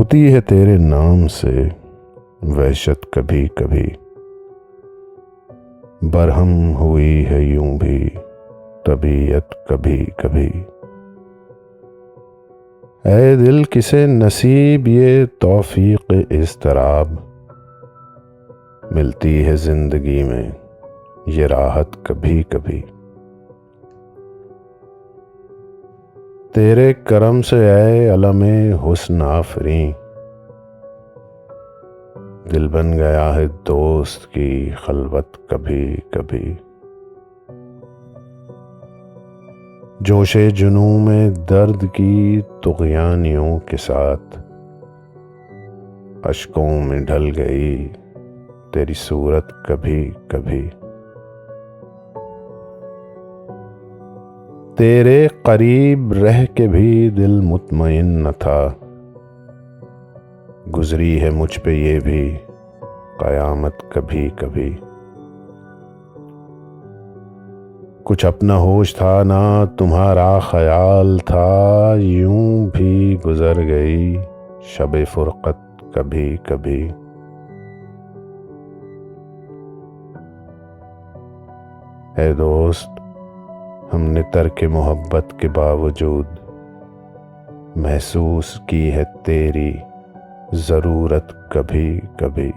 ہوتی ہے تیرے نام سے وحشت کبھی کبھی، برہم ہوئی ہے یوں بھی طبیعت کبھی کبھی۔ اے دل کسے نصیب یہ توفیق اضطراب، ملتی ہے زندگی میں یہ راحت کبھی کبھی۔ تیرے کرم سے اے علم حسن آفریں، دل بن گیا ہے دوست کی خلوت کبھی کبھی۔ جوش جنوں میں درد کی طغیانیوں کے ساتھ، اشکوں میں ڈھل گئی تیری صورت کبھی کبھی۔ تیرے قریب رہ کے بھی دل مطمئن نہ تھا، گزری ہے مجھ پہ یہ بھی قیامت کبھی کبھی۔ کچھ اپنا ہوش تھا نہ تمہارا خیال تھا، یوں بھی گزر گئی شب فرقت کبھی کبھی۔ اے دوست ہم نے ترک محبت کے باوجود محسوس کی ہے تیری ضرورت کبھی کبھی۔